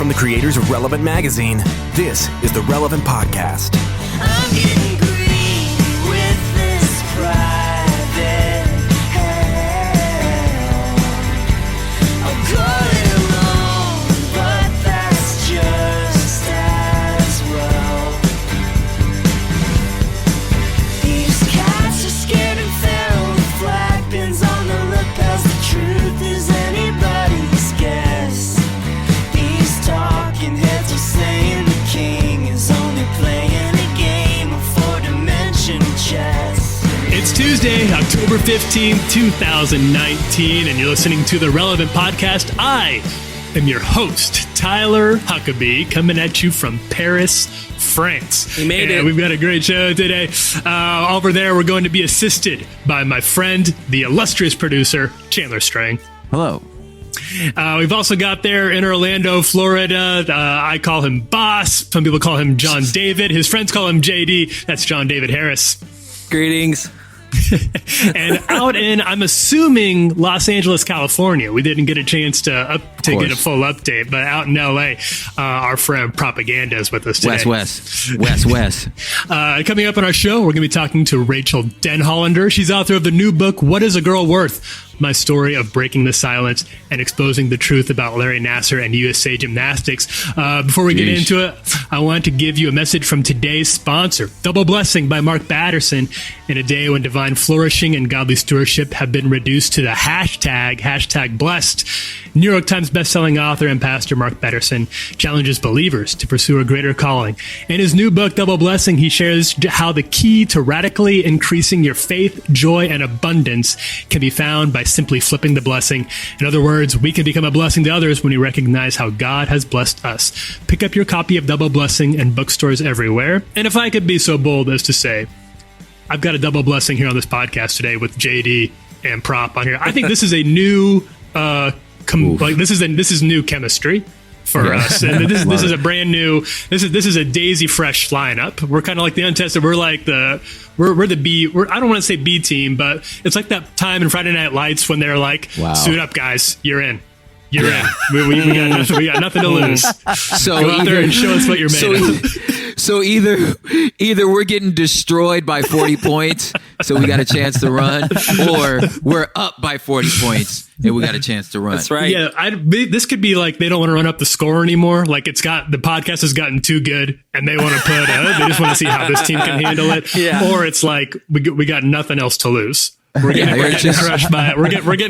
the creators of Relevant Magazine. This is the Relevant Podcast. I'm getting green with this private hell. I'll go it alone, but that's just as well. These cats are scared and feral with flag pins on the lapels. The truth is anybody's guess. These talking heads are saying the king is only playing a game of four-dimensional chess. It's Tuesday, October 15th, 2019, and you're listening to the Relevant Podcast. I am your host, Tyler Huckabee, coming at you from Paris, France. We made it. We've got a great show today. Over there, we're going to be assisted by my friend, the illustrious producer, Chandler Strang. Hello. We've also got there in Orlando, Florida. I call him Boss. Some people call him John David. His friends call him JD. That's John David Harris. Greetings. And out in, I'm assuming, Los Angeles, California. We didn't get a chance to get a full update, but out in LA, our friend Propaganda is with us today. West. Coming up on our show, we're going to be talking to Rachael Denhollander. She's author of the new book, What is a Girl Worth? My story of breaking the silence and exposing the truth about Larry Nassar and USA Gymnastics. Before we get into it, I want to give you a message from today's sponsor, Double Blessing by Mark Batterson. In a day when divine flourishing and godly stewardship have been reduced to the hashtag blessed, New York Times bestselling author and pastor Mark Batterson challenges believers to pursue a greater calling. In his new book, Double Blessing, he shares how the key to radically increasing your faith, joy, and abundance can be found by simply flipping the blessing. In other words, we can become a blessing to others when we recognize how God has blessed us. Pick up your copy of Double Blessing in bookstores everywhere. And if I could be so bold as to say, I've got a double blessing here on this podcast today with JD and Prop on here. I think this is a new, this is new chemistry for us, and this is a brand new. This is a daisy fresh lineup. We're kind of like the untested. We're like we're the B. I don't want to say B team, but it's like that time in Friday Night Lights when they're like, "Suit up, guys, you're in." You're in. We got nothing to lose. So go out there and show us what you're made of. So either we're getting destroyed by 40 points, so we got a chance to run, or we're up by 40 points and we got a chance to run. That's right. Yeah, this could be like they don't want to run up the score anymore. Like the podcast has gotten too good, and they want to put. They just want to see how this team can handle it. Yeah. Or it's like we got nothing else to lose. We're getting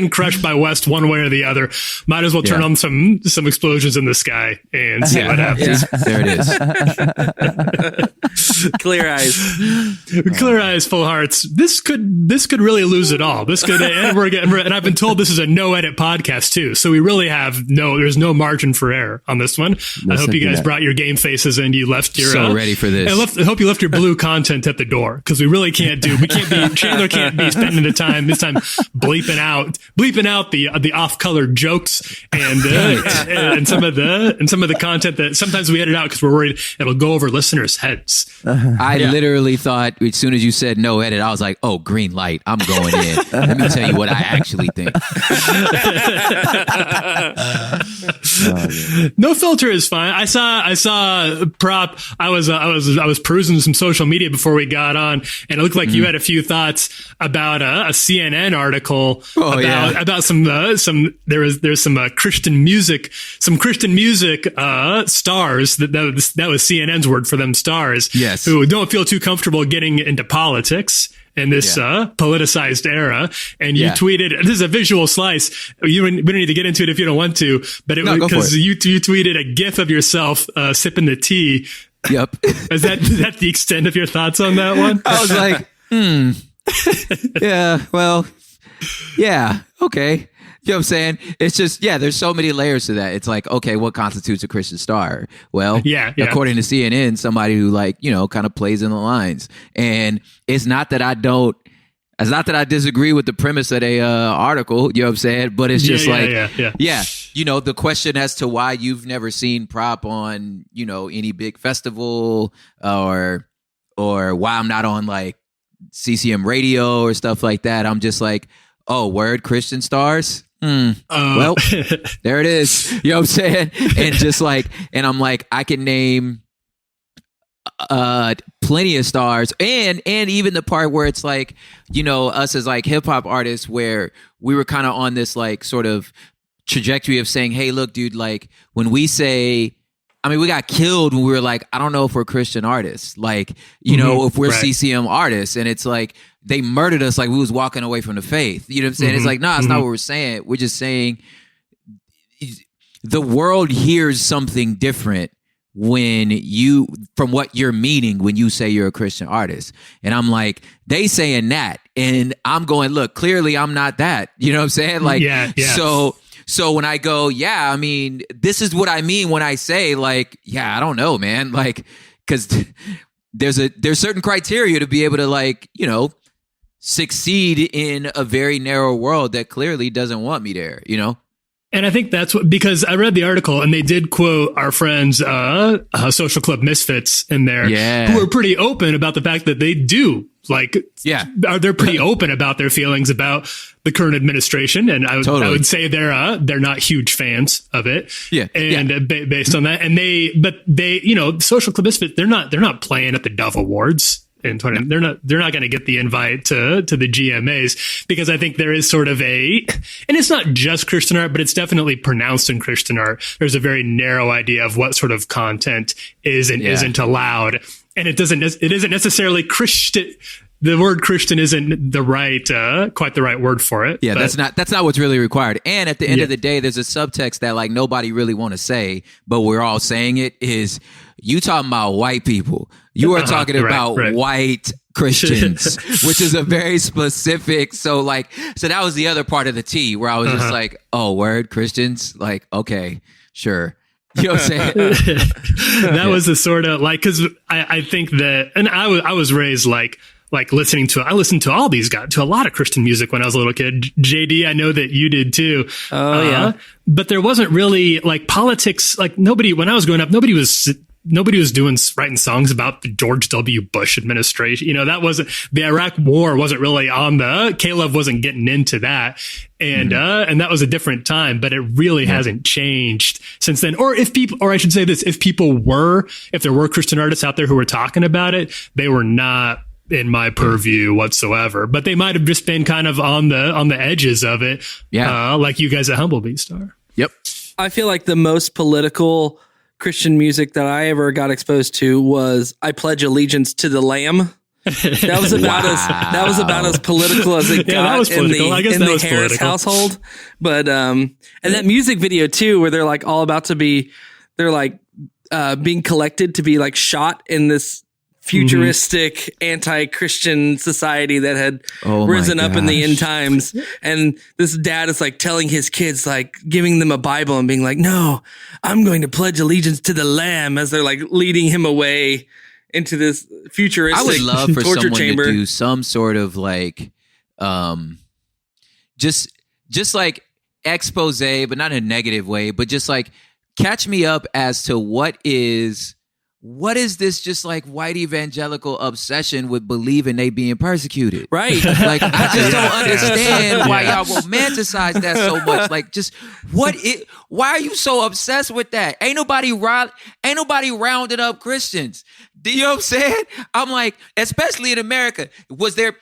crushed by West one way or the other. Might as well turn on some explosions in the sky and see what happens. Yeah. There it is. Clear eyes, full hearts. This could really lose it all. This could, and I've been told this is a no edit podcast too. So we really have there's no margin for error on this one. I hope you guys brought your game faces and you left your ready for this. I hope you left your blue content at the door, because we really can't Chandler can't be spending this time bleeping out the off-color jokes and some of the content that sometimes we edit out because we're worried it'll go over listeners' heads. I literally thought as soon as you said no edit, I was like, oh, green light, I'm going in. Let me tell you what I actually think. No filter is fine. I saw Prop. I was perusing some social media before we got on, and it looked like you had a few thoughts about a CNN article about there's some Christian music stars that was CNN's word for them, stars, yes, who don't feel too comfortable getting into politics in this politicized era. And you tweeted, this is a visual slice. We don't need to get into it if you don't want to, but because you tweeted a GIF of yourself sipping the tea. Yep. Is that the extent of your thoughts on that one? I was like, yeah, well, yeah, okay. You know what I'm saying? It's just, there's so many layers to that. It's like, okay, what constitutes a Christian star? Well, according to CNN, somebody who kind of plays in the lines. And it's not that I disagree with the premise of the article, you know what I'm saying? But it's just the question as to why you've never seen Prop on, any big festival or why I'm not on CCM radio or stuff like that. I'm just like, oh, word, Christian stars? Well, there it is. You know what I'm saying? And just like, and I'm like, I can name plenty of stars, and even the part where it's like, you know, us as like hip hop artists, where we were kind of on this like sort of trajectory of saying, hey, look, dude, like when we say, I mean, we got killed when we were like, I don't know if we're Christian artists, like, you know, if we're CCM artists, and it's like they murdered us like we was walking away from the faith. You know what I'm saying? It's like, no, it's not what we're saying. We're just saying the world hears something different when you, from what you're meaning when you say you're a Christian artist. And I'm like, they saying that, and I'm going, look, clearly I'm not that. You know what I'm saying? Like, so when I go, yeah, I mean, this is what I mean when I say, like, yeah, I don't know, man. Like, because there's certain criteria to be able to, like, you know, succeed in a very narrow world that clearly doesn't want me there, you know? And I think that's what, because I read the article and they did quote our friends, Social Club Misfits in there, who are pretty open about the fact that they do, like, they're pretty open about their feelings about the current administration. And I would say they're not huge fans of it. Based on that. And they, you know, Social Club Misfits, they're not playing at the Dove Awards. They're not going to get the invite to the GMAs, because I think there is sort of and it's not just Christian art, but it's definitely pronounced in Christian art. There's a very narrow idea of what sort of content is and isn't allowed. And it isn't necessarily Christian. The word Christian isn't quite the right word for it. Yeah, that's not what's really required. And at the end of the day, there's a subtext that like nobody really want to say, but we're all saying it, is you talking about white people. You are talking about white Christians, which is a very specific. So that was the other part of the T where I was just like, oh, word, Christians? Like, okay, sure. You know what I'm saying? That was the sort of like, because I think that, and I was raised like listening to, I listened to all these guys, to a lot of Christian music when I was a little kid. JD, I know that you did too. Oh, yeah. But there wasn't really like politics, like when I was growing up, nobody was writing songs about the George W. Bush administration. You know, that wasn't, the Iraq war wasn't really Caleb wasn't getting into that. And, and that was a different time, but it really hasn't changed since then. Or if I should say this, if there were Christian artists out there who were talking about it, they were not in my purview whatsoever, but they might have just been kind of on the edges of it. Yeah. Like you guys at Humble Beast are. Yep. I feel like the most political Christian music that I ever got exposed to was I Pledge Allegiance to the Lamb. That was about as political as it got in the Harris household. But and that music video too, where they're like all about to be, they're like being collected to be like shot in this futuristic anti-Christian society that had risen up in the end times. And this dad is like telling his kids, like giving them a Bible and being like, no, I'm going to pledge allegiance to the Lamb, as they're like leading him away into this futuristic torture chamber. I would love for someone to do some sort of like, just like expose, but not in a negative way, but just like catch me up as to what is this just like white evangelical obsession with believing they being persecuted? Right. Like, I just don't understand why y'all romanticize that so much. Like, just why are you so obsessed with that? Ain't nobody rounding up Christians. Do you know what I'm saying? I'm like, especially in America, was there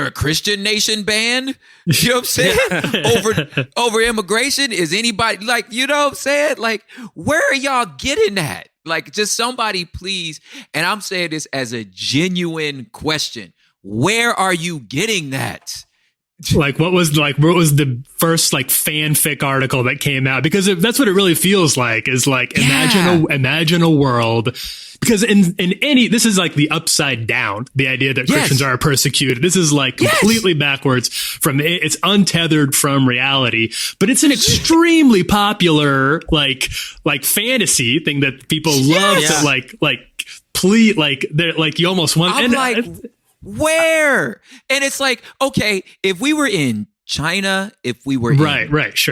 a Christian nation ban? You know what I'm saying? Over immigration? Is anybody like, you know what I'm saying? Like, where are y'all getting that? Like, just somebody please, and I'm saying this as a genuine question, where are you getting that? Like, what was the first like fanfic article that came out? Because that's what it really feels like, is like, imagine a world, because this is like the upside down, the idea that Christians are persecuted. This is like completely backwards from, it's untethered from reality, but it's an extremely popular, like fantasy thing that people love to they're like, you almost want, where? And it's like, okay, if we were in China, if we were in Bangladesh,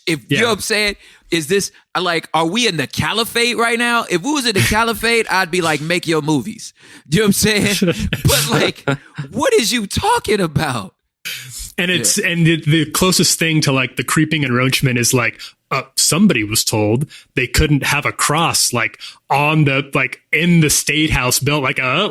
you know what I'm saying? Is this like, are we in the caliphate right now? If we was in the caliphate, I'd be like, make your movies. You know what I'm saying? But like, what is you talking about? And it's and the closest thing to like the creeping enroachment is like somebody was told they couldn't have a cross like on the like in the state house built like a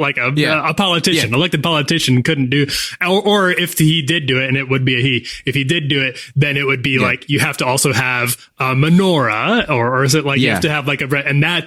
politician, elected politician couldn't do, or if he did do it, and it would be a he. If he did do it, then it would be like you have to also have a menorah, or is it like you have to have like and that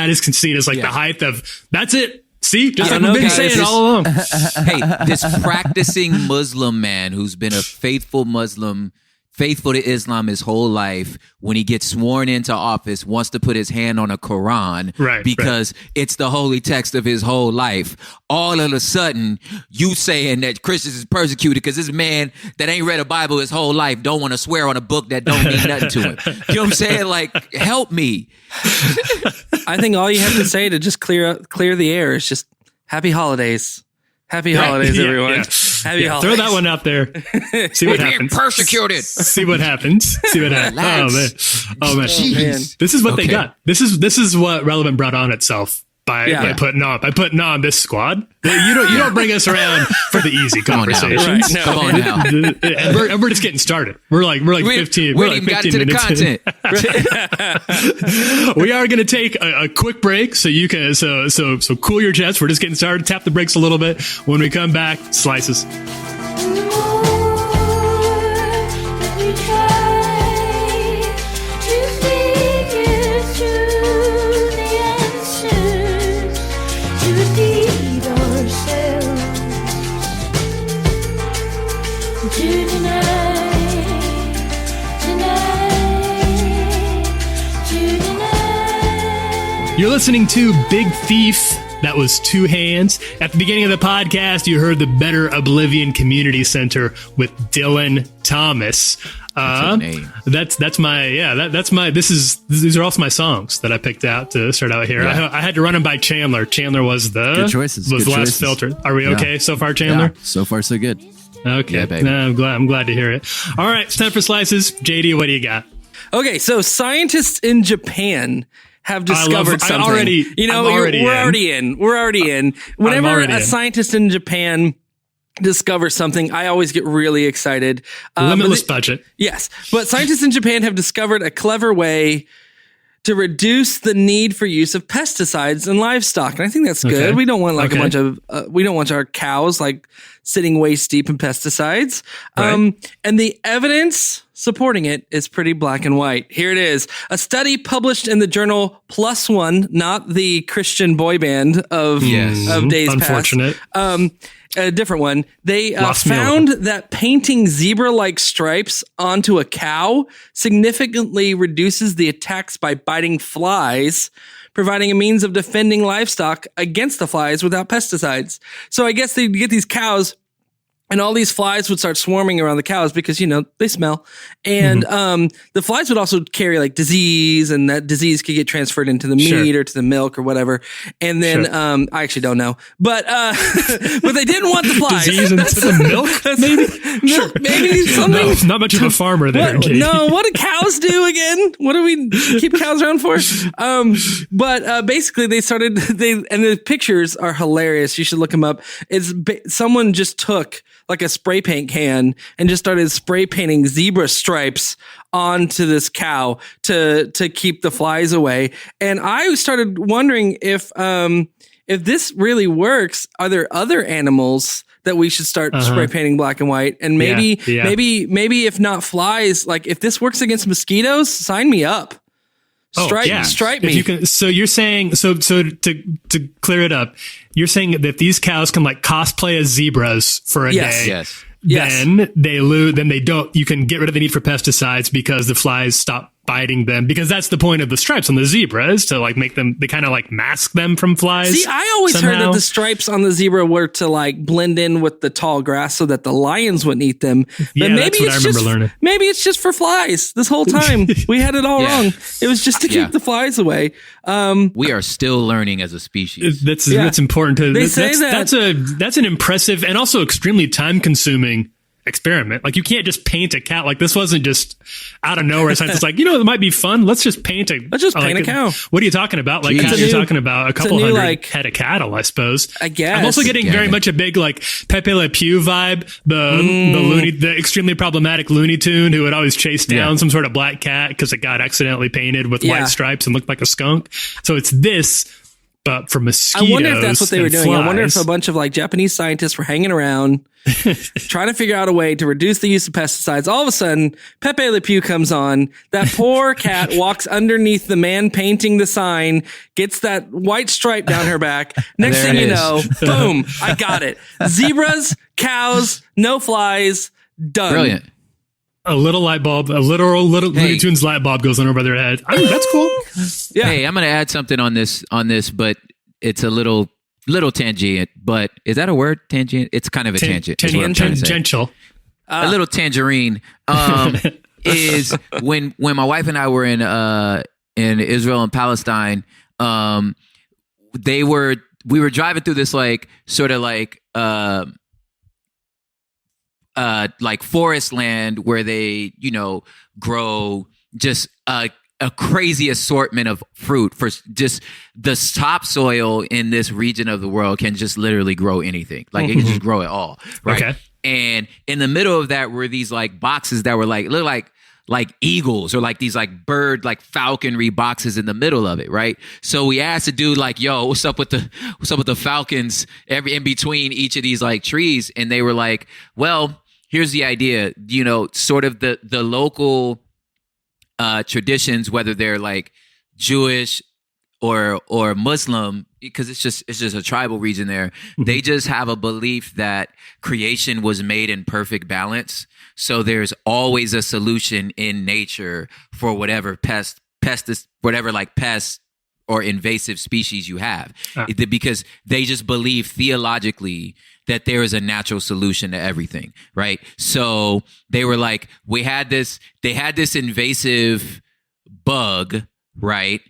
is seen as like the height of that's it. See, just like we've been saying all along. Hey, this practicing Muslim man who's been a faithful Muslim, faithful to Islam his whole life, when he gets sworn into office, wants to put his hand on a Quran because it's the holy text of his whole life. All of a sudden, you saying that Christians is persecuted because this man that ain't read a Bible his whole life don't want to swear on a book that don't mean nothing to him. You know what I'm saying? Like, help me. I think all you have to say to just clear the air is just happy holidays. Happy holidays, everyone. Yeah. Happy holidays. Throw that one out there. See what happens. Persecuted. See what happens. See what happens. Oh man. This is what they got. This is what Relevant brought on itself by putting on this squad. You don't bring us around for the easy conversations. Come on now. And we're just getting started. We're like 15. We even got into the content. We are going to take a quick break so you can so cool your jets. We're just getting started. Tap the brakes a little bit. When we come back, slices. You're listening to Big Thief. That was Two Hands. At the beginning of the podcast, you heard the Better Oblivion Community Center with Dylan Thomas. These are also my songs that I picked out to start out here. Yeah. I had to run them by Chandler. Chandler was the good choices. Was good the last choices. filter. Are we okay so far, Chandler? Yeah, so far so good. Okay, yeah, baby. I'm glad to hear it. All right, it's time for slices. JD, what do you got? Okay, so scientists in Japan have discovered something. We're already in. Whenever a scientist in Japan discovers something, I always get really excited. Limitless budget. Yes, but scientists in Japan have discovered a clever way to reduce the need for use of pesticides in livestock, and I think that's good. Okay. We don't want a bunch of we don't want our cows like sitting waist deep in pesticides. Right. And the evidence supporting it is pretty black and white. Here it is: a study published in the journal Plus One, not the Christian boy band of days Unfortunate. past. A different one. They found that painting zebra-like stripes onto a cow significantly reduces the attacks by biting flies, providing a means of defending livestock against the flies without pesticides. So I guess they'd get these cows, and all these flies would start swarming around the cows because, they smell. And the flies would also carry like disease, and that disease could get transferred into the meat or to the milk or whatever. And then I actually don't know. But but they didn't want the flies. Disease into the milk? Maybe? Maybe something. No, not much of a farmer there. What do cows do again? What do we keep cows around for? But basically they started, and the pictures are hilarious. You should look them up. Someone just took like a spray paint can and just started spray painting zebra stripes onto this cow to keep the flies away. And I started wondering if this really works, are there other animals that we should start spray painting black and white? And maybe if not flies, like if this works against mosquitoes, sign me up. Stripe me. If you can, so you're saying, so to clear it up, you're saying that these cows can like cosplay as zebras for a day. Yes. Then they don't, you can get rid of the need for pesticides because the flies stop biting them, because that's the point of the stripes on the zebra, is to like make them, they kind of like mask them from flies. See, I always heard that the stripes on the zebra were to like blend in with the tall grass so that the lions wouldn't eat them. But maybe that's what I remember learning. Maybe it's just for flies. This whole time we had it all wrong. It was just to keep the flies away. We are still learning as a species. That's important to. They say that's an impressive and also extremely time consuming experiment. Like, you can't just paint a cat. Like, this wasn't just out of nowhere. Scientists like, it might be fun. Let's just paint a cow. What are you talking about? Like, you're talking about a couple hundred head of cattle, I suppose. I guess. I'm also getting very much a big, like, Pepe Le Pew vibe. The extremely problematic Looney Tune who would always chase down some sort of black cat because it got accidentally painted with white stripes and looked like a skunk. So it's this, but for mosquitoes. I wonder if that's what they were doing. Flies. I wonder if a bunch of like Japanese scientists were hanging around trying to figure out a way to reduce the use of pesticides. All of a sudden, Pepe Le Pew comes on. That poor cat walks underneath the man painting the sign, gets that white stripe down her back. Next thing you know, boom, I got it. Zebras, cows, no flies, done. Brilliant. A little light bulb, a literal Looney Tunes light bulb goes on over their head. I mean, that's cool. Yeah. Hey, I'm going to add something on this, but it's a little tangent. But is that a word? Tangent? It's kind of a tangent. Tangential. A little tangerine. Is when my wife and I were in Israel and Palestine. We were driving through this like sort of like forest land where they, grow just a crazy assortment of fruit. For just the topsoil in this region of the world can just literally grow anything. Like it can just grow it all. Right. Okay. And in the middle of that were these like boxes that were like, look like eagles or like these like bird, like falconry boxes in the middle of it. Right. So we asked the dude like, yo, what's up with the falcons in between each of these like trees? And they were like, well, here's the idea, sort of the local traditions, whether they're like Jewish or Muslim, because it's just a tribal region there. They just have a belief that creation was made in perfect balance. So there's always a solution in nature for whatever pest or invasive species you have, because they just believe theologically that there is a natural solution to everything, right? So they were like, they had this invasive bug, right?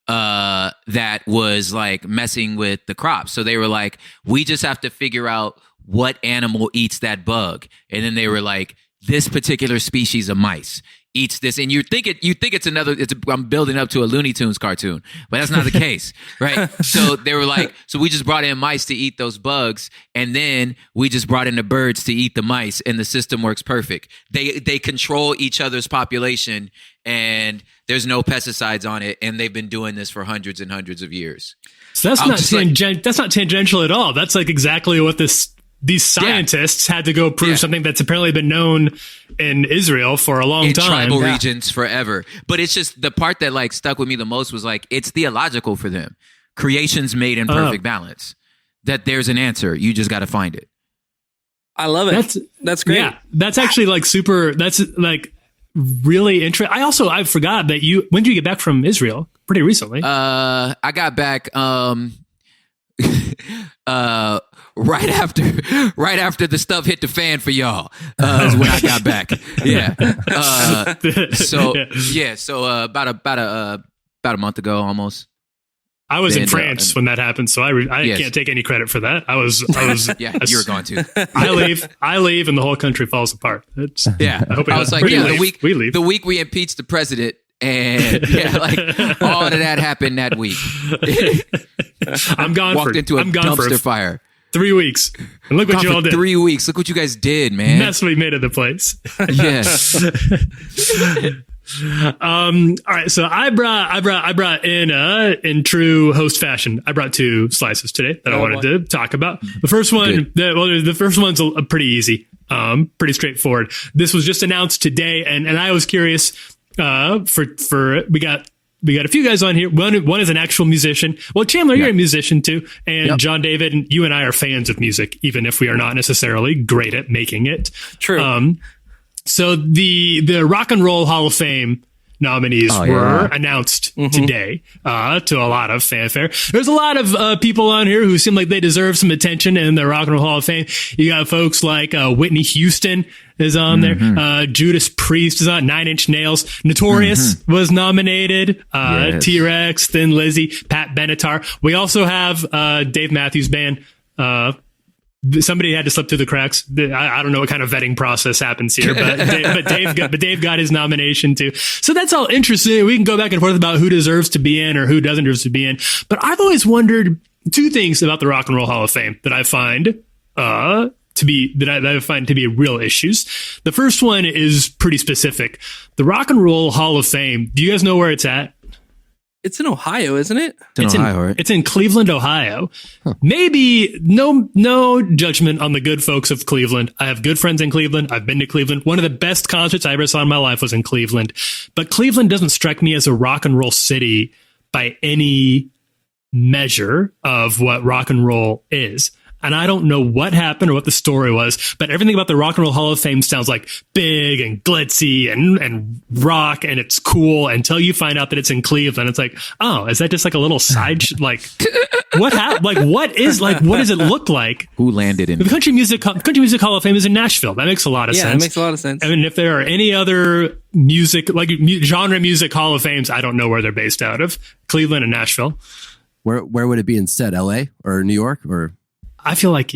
That was like messing with the crops. So they were like, we just have to figure out what animal eats that bug. And then they were like, this particular species of mice eats this, and you think I'm building up to a Looney Tunes cartoon, but that's not the case, right? So they were like, so we just brought in mice to eat those bugs, and then we just brought in the birds to eat the mice, and the system works perfect. They control each other's population, and there's no pesticides on it, and they've been doing this for hundreds and hundreds of years. So that's not tangential at all. That's like exactly what these scientists had to go prove something that's apparently been known in Israel for a long time. In tribal regions forever. But it's just the part that like stuck with me the most was like, it's theological for them. Creation's made in perfect balance. That there's an answer. You just got to find it. I love it. That's great. Yeah, that's actually like super, that's like really interesting. I forgot that when did you get back from Israel? Pretty recently. I got back, right after the stuff hit the fan for y'all, is when I got back. Yeah. So about a month ago almost. I was in France when that happened, so I can't take any credit for that. I was yeah, you were going to. I leave and the whole country falls apart. I was like, the week we impeached the president, and all of that happened that week. I'm gone. Walked into a dumpster fire. 3 weeks. And look what you all did. 3 weeks. Look what you guys did, man. That's what we made of the place. Yes. All right. So I brought in true host fashion. I brought 2 slices today that I wanted to talk about. The first one, the first one's pretty easy. Pretty straightforward. This was just announced today. And I was curious, we got a few guys on here. One is an actual musician. Well, Chandler, you're a musician too. And John David, and you and I are fans of music, even if we are not necessarily great at making it. True. So the Rock and Roll Hall of Fame nominees were announced today, to a lot of fanfare. There's a lot of people on here who seem like they deserve some attention in the Rock and Roll Hall of Fame. You got folks like Whitney Houston is on there. Judas Priest is on. 9 Inch Nails. Notorious was nominated. T-Rex, Thin Lizzy, Pat Benatar. We also have Dave Matthews Band. somebody had to slip through the cracks. I don't know what kind of vetting process happens here, but Dave got his nomination too. So that's all interesting. We can go back and forth about who deserves to be in or who doesn't deserve to be in. But I've always wondered two things about the Rock and Roll Hall of Fame that I find to be real issues. The first one is pretty specific. The Rock and Roll Hall of Fame. Do you guys know where it's at? It's in Ohio, isn't it? It's in Cleveland, Ohio. Huh. Maybe no judgment on the good folks of Cleveland. I have good friends in Cleveland. I've been to Cleveland. One of the best concerts I ever saw in my life was in Cleveland. But Cleveland doesn't strike me as a rock and roll city by any measure of what rock and roll is. And I don't know what happened or what the story was, but everything about the Rock and Roll Hall of Fame sounds like big and glitzy and rock, and it's cool until you find out that it's in Cleveland. It's like, oh, is that just like a little side what does it look like? Who landed in the Country Music Hall of Fame is in Nashville. That makes a lot of sense. Yeah, it makes a lot of sense. I mean, if there are any other music, like genre music Hall of Fames, I don't know where they're based out of. Cleveland and Nashville. Where would it be instead? LA or New York or? I feel like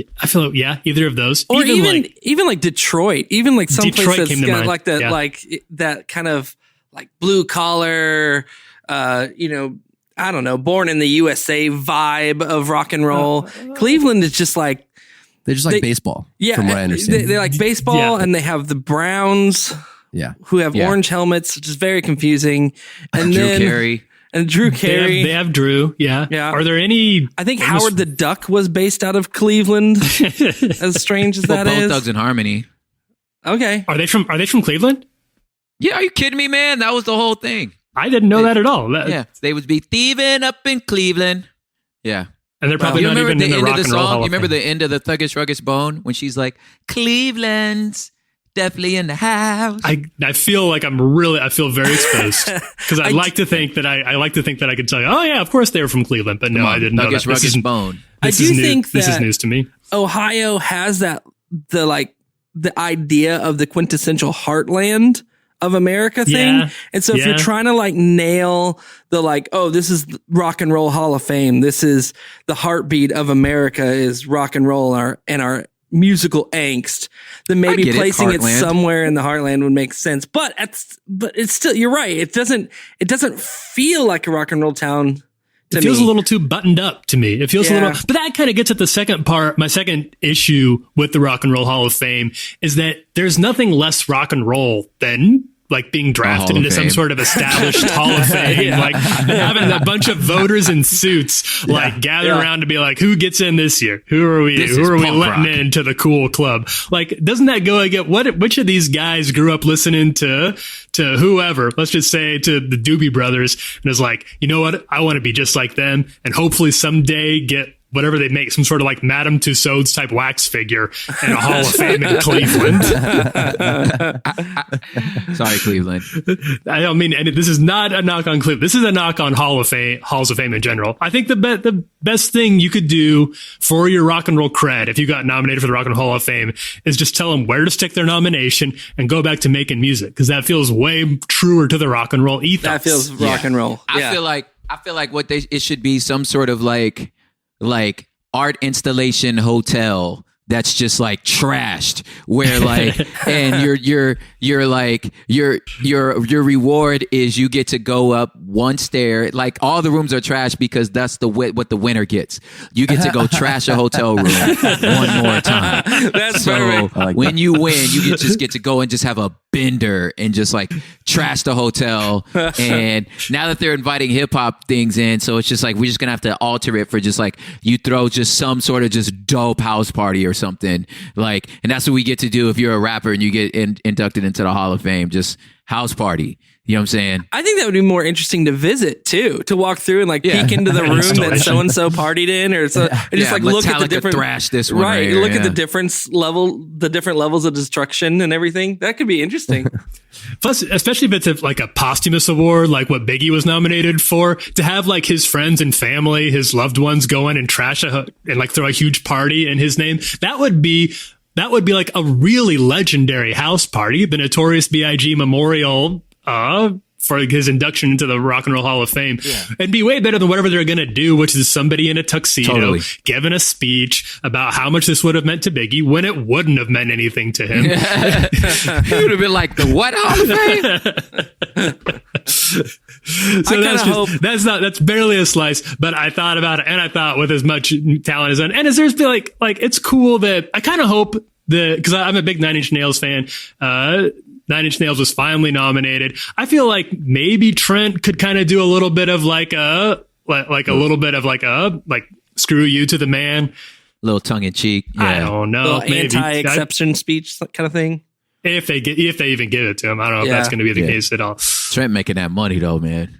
yeah, either of those, or even like Detroit, even like some place that's got like that, like that kind of like blue collar, I don't know, born in the USA vibe of rock and roll. Cleveland is just like they like baseball. Yeah, from what I understand, they like baseball, and they have the Browns. Yeah, who have orange helmets, which is very confusing. And Drew Carey. And Drew Carey. They have Drew, yeah. Are there any... I think Howard the Duck was based out of Cleveland, as strange as that is. Both Thugs in Harmony. Okay. Are they from Cleveland? Yeah, are you kidding me, man? That was the whole thing. I didn't know that at all. They would be thieving up in Cleveland. Yeah. And they're probably not even in the Rock and Roll Hall of Fame. You remember the end of the Thuggish Ruggish Bone when she's like, Cleveland's definitely in the house. I feel very exposed because I like to think that I could tell you, oh yeah, of course they were from Cleveland, but no, I didn't know that. This bone. This is news to me. Ohio has the idea of the quintessential heartland of America thing. And so if you're trying to like nail the this is Rock and Roll Hall of Fame, this is the heartbeat of America is rock and roll and our musical angst, then maybe placing it somewhere in the heartland would make sense. But it's still, you're right. It doesn't feel like a rock and roll town. It feels a little too buttoned up to me. It feels a little, but that kind of gets at the second part. My second issue with the Rock and Roll Hall of Fame is that there's nothing less rock and roll than like being drafted into some sort of established Hall of Fame, like having a bunch of voters in suits, gather around to be like, who gets in this year? Who are we letting into the cool club? Like, doesn't that go again? Which of these guys grew up listening to whoever, let's just say to the Doobie Brothers, and is like, you know what? I want to be just like them and hopefully someday get whatever they make, some sort of like Madame Tussauds type wax figure in a Hall of Fame in Cleveland. Sorry, Cleveland. I don't mean, and this is not a knock on Cleveland. This is a knock on Halls of Fame in general. I think the best thing you could do for your rock and roll cred, if you got nominated for the Rock and Roll Hall of Fame, is just tell them where to stick their nomination and go back to making music, because that feels way truer to the rock and roll ethos. That feels rock and roll. I feel like it should be some sort of like art installation hotel that's just like trashed, where like, and your reward is you get to go up one stair. Like all the rooms are trashed because that's what the winner gets. You get to go trash a hotel room one more time. That's so when you win, you just get to go and just have a bender and just like trash the hotel. And now that they're inviting hip hop things in, so it's just like we're just gonna have to alter it for just like you throw just some sort of just dope house party or something, like, and that's what we get to do if you're a rapper and you get inducted into the Hall of Fame. Just house party. You know what I'm saying? I think that would be more interesting to visit too, to walk through and like peek into the room that so and so partied in, or just like look at the different thrash this one right. Look at the different levels of destruction and everything. That could be interesting. Plus, especially if it's like a posthumous award, like what Biggie was nominated for, to have like his friends and family, his loved ones go in and trash and like throw a huge party in his name. That would be like a really legendary house party. The Notorious B.I.G. Memorial for his induction into the Rock and Roll Hall of Fame. It'd be way better than whatever they're going to do, which is somebody in a tuxedo giving a speech about how much this would have meant to Biggie when it wouldn't have meant anything to him. He would have been like, the what Hall of Fame? So that's barely a slice, but I thought about it, and I thought with as much talent as and as there's been like it's cool that I kind of hope because I'm a big Nine Inch Nails fan. Nine Inch Nails was finally nominated. I feel like maybe Trent could kind of do a little bit of like a little bit of like screw you to the man, a little tongue in cheek. Yeah. I don't know, maybe anti-exception speech kind of thing. If they even give it to him, I don't know if that's going to be the case at all. Trent making that money though, man.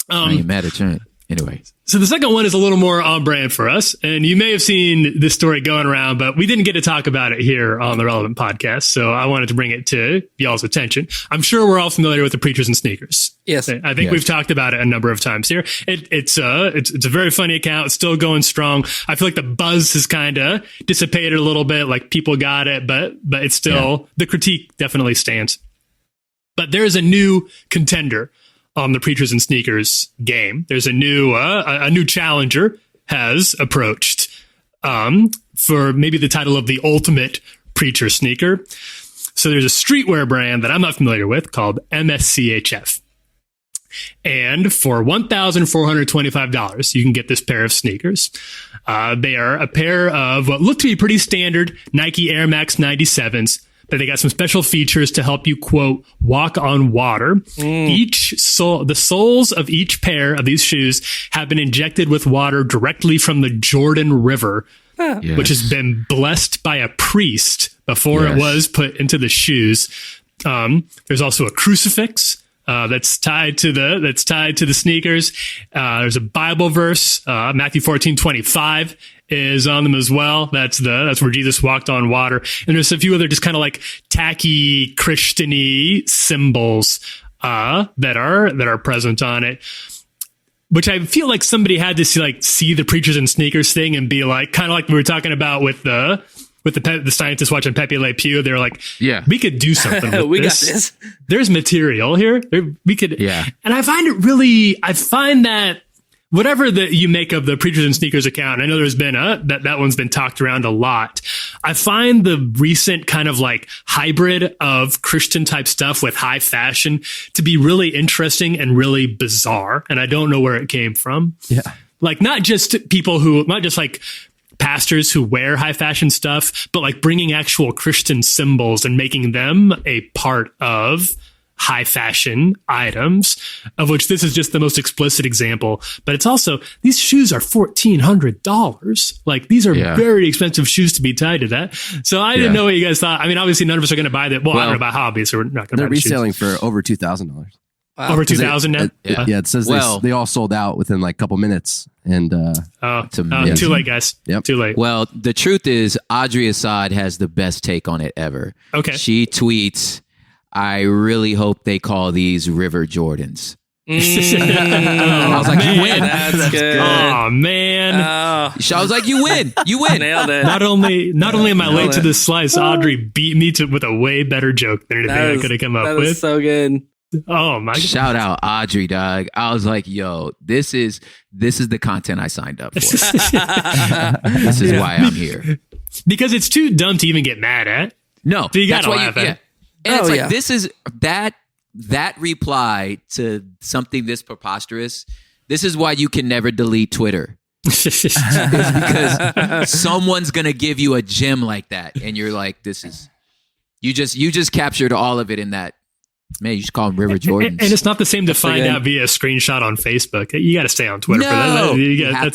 I ain't mad at Trent. Anyway. So the second one is a little more on brand for us. And you may have seen this story going around, but we didn't get to talk about it here on the Relevant Podcast. So I wanted to bring it to y'all's attention. I'm sure we're all familiar with the Preachers and Sneakers. Yes. I think we've talked about it a number of times here. It's a very funny account. It's still going strong. I feel like the buzz has kind of dissipated a little bit. Like people got it, but it's still, the critique definitely stands. But there's a new contender on the Preachers and Sneakers game. There's a new challenger has approached for maybe the title of the ultimate preacher sneaker. So there's a streetwear brand that I'm not familiar with called MSCHF. And for $1,425, you can get this pair of sneakers. They are a pair of what look to be pretty standard Nike Air Max 97s, but they got some special features to help you, quote, walk on water. The soles of each pair of these shoes have been injected with water directly from the Jordan River, which has been blessed by a priest before it was put into the shoes. There's also a crucifix that's tied to the sneakers. There's a Bible verse, Matthew 14:25. Is on them as well. That's where Jesus walked on water. And there's a few other just kind of like tacky Christian-y symbols that are present on it. Which I feel like somebody had to see the Preachers and Sneakers thing and be like, kind of like we were talking about with the scientists watching Pepe Le Pew. They're like, we could do something with we this. got this. There's material here. We could. Yeah. And I find that whatever that you make of the Preachers and Sneakers account, I know there's been that one's been talked around a lot. I find the recent kind of like hybrid of Christian type stuff with high fashion to be really interesting and really bizarre. And I don't know where it came from. Yeah. Like not just like pastors who wear high fashion stuff, but like bringing actual Christian symbols and making them a part of high fashion items, of which this is just the most explicit example. But it's also, these shoes are $1,400. Like these are very expensive shoes to be tied to that. So I didn't know what you guys thought. I mean, obviously none of us are going to buy that. Well, I don't know about hobbies, so we're not going to buy the shoes. They're reselling for over $2,000. Wow. Over 2,000 now? It says they all sold out within like a couple minutes. And too late, guys. Yep. Too late. Well, the truth is Audrey Assad has the best take on it ever. Okay. She tweets, I really hope they call these River Jordans. I was like, you win. That's good. Oh man! I was like, you win. You win. Nailed it. Not only am I late to this slice, Audrey beat me with a way better joke than anything I could have come up with. That is so good. Oh my God. Shout out Audrey, dog. I was like, yo, this is the content I signed up for. This is why I'm here. Because it's too dumb to even get mad at. No, so you gotta laugh at it. And it's like, this is that reply to something this preposterous. This is why you can never delete Twitter. It's because someone's gonna give you a gem like that, and you're like, you just captured all of it in that. Man, you should call them River Jordans. And it's not the same to find out via a screenshot on Facebook. You got to stay on Twitter for that. You have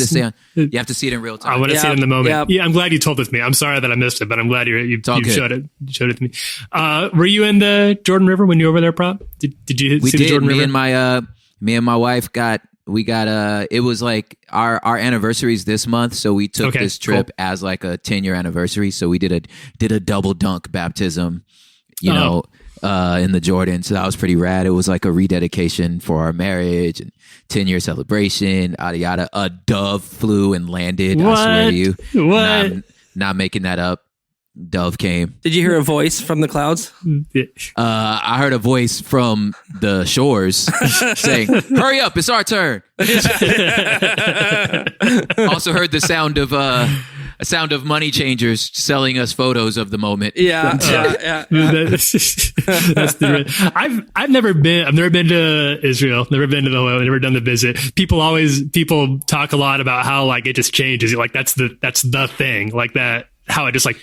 to see it in real time. I want to see it in the moment. Yeah, I'm glad you told it to me. I'm sorry that I missed it, but I'm glad you showed it. You showed it to me. Were you in the Jordan River when you were over there, Prop? Did you see the Jordan River? Me and my wife got it was like our anniversaries this month, so we took this trip as like a 10-year anniversary. So we did a double dunk baptism, in the Jordan. So that was pretty rad. It was like a rededication for our marriage and 10-year celebration, yada yada. A dove flew and landed. What? I swear to you. What? Not making that up. dove came. Did you hear a voice from the clouds? I heard a voice from the shores saying, "Hurry up, it's our turn." Also heard the sound of a sound of money changers selling us photos of the moment. Yeah. I've never been to Israel, never been to the Holy, never done the visit. People talk a lot about how like it just changes. Like that's the thing, like that, how it just like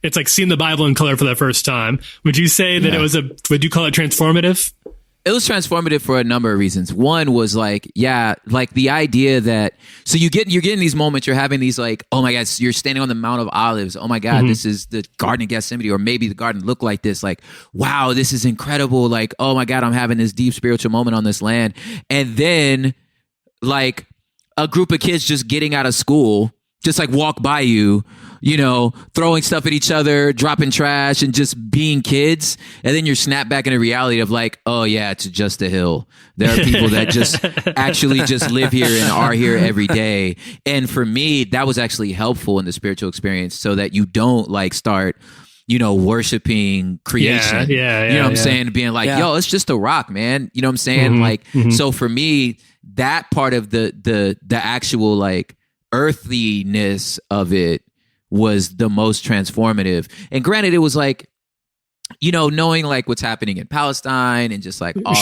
it's like seeing the Bible in color for the first time. Would you say that would you call it transformative? It was transformative for a number of reasons. One was like the idea that, so you're getting these moments, you're having these like, oh my God, you're standing on the Mount of Olives. Oh my God, this is the Garden of Gethsemane, or maybe the garden looked like this. Like, wow, this is incredible. Like, oh my God, I'm having this deep spiritual moment on this land. And then like a group of kids just getting out of school, just like walk by you, throwing stuff at each other, dropping trash, and just being kids. And then you're snapped back into reality of like, oh yeah, it's just a hill. There are people that just actually just live here and are here every day. And for me, that was actually helpful in the spiritual experience, so that you don't like start, worshiping creation. You know what I'm saying? Being like, yo, it's just a rock, man. You know what I'm saying? So for me, that part of the actual like earthiness of it was the most transformative. And granted, it was like, knowing like what's happening in Palestine and just like all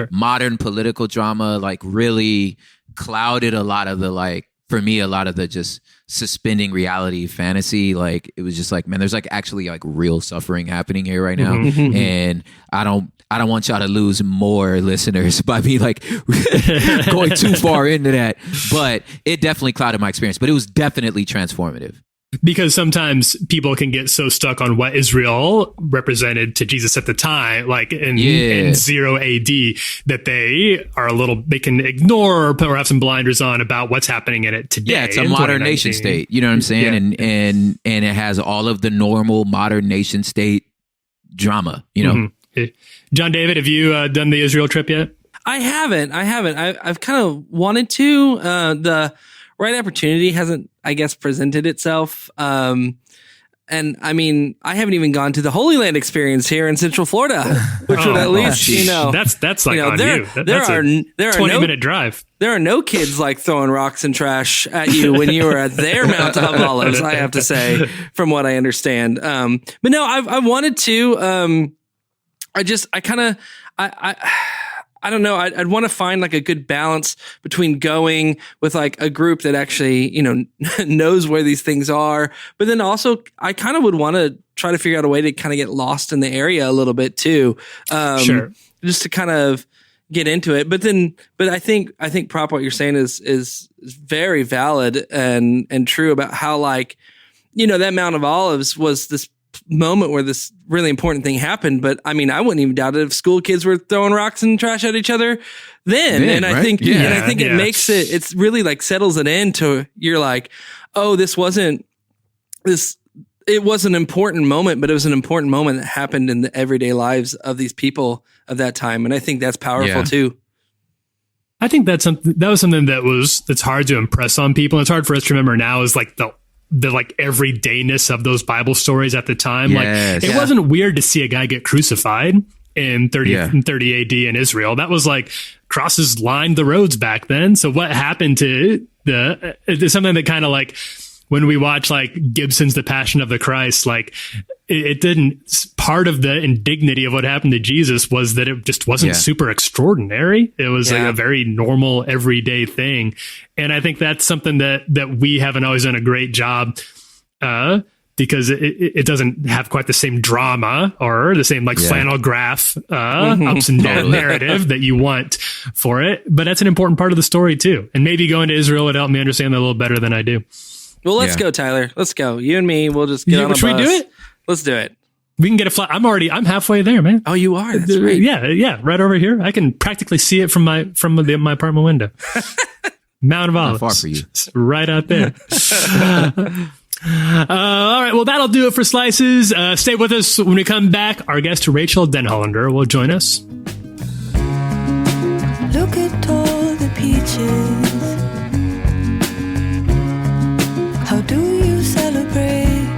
modern political drama, like really clouded a lot of the like, for me, a lot of the just suspending reality fantasy. Like it was just like, man, there's like actually like real suffering happening here right now. And I don't want y'all to lose more listeners by me like going too far into that. But it definitely clouded my experience. But it was definitely transformative. Because sometimes people can get so stuck on what Israel represented to Jesus at the time, like in 0 AD, that they can ignore or have some blinders on about what's happening in it today. Yeah, it's a modern nation state. You know what I'm saying? Yeah. And it has all of the normal modern nation state drama, John David, have you done the Israel trip yet? I haven't. I've kind of wanted to. The right opportunity hasn't, I guess, presented itself. And I mean, I haven't even gone to the Holy Land experience here in Central Florida, which would at least, that's like on you. That's a 20-minute drive. There are no kids like throwing rocks and trash at you when you were at their Mount of Olives, I have to say, from what I understand. But no, I wanted to. I don't know. I'd want to find like a good balance between going with like a group that actually, knows where these things are. But then also I kind of would want to try to figure out a way to kind of get lost in the area a little bit too. Just to kind of get into it. But I think Prop, what you're saying is very valid and true about how like, that Mount of Olives was this moment where this really important thing happened. But I mean, I wouldn't even doubt it if school kids were throwing rocks and trash at each other then. And I think, it makes it's really like settles it into, you're like, oh, it was an important moment, but it was an important moment that happened in the everyday lives of these people of that time. And I think that's powerful too. I think that was something that's hard to impress on people. It's hard for us to remember now is like the like everydayness of those Bible stories at the time. Yes. Like it wasn't weird to see a guy get crucified in 30 AD in Israel. That was like crosses lined the roads back then. So what happened to it's something that kind of like when we watch like Gibson's The Passion of the Christ, like it didn't, part of the indignity of what happened to Jesus was that it just wasn't super extraordinary. It was like a very normal, everyday thing. And I think that's something that we haven't always done a great job, because it doesn't have quite the same drama or the same like flannel graph, ups and down narrative that you want for it. But that's an important part of the story too. And maybe going to Israel would help me understand that a little better than I do. Well, let's go, Tyler. Let's go. You and me, we'll just get on a bus. Should we do it? Let's do it. We can get a flight. I'm halfway there, man. Oh, you are? That's right. Yeah. Right over here. I can practically see it from my apartment window. Mount of Olives. Not far for you. It's right out there. All right. Well, that'll do it for Slices. Stay with us when we come back. Our guest, Rachael Denhollander, will join us. Look at all the peaches. How do you celebrate?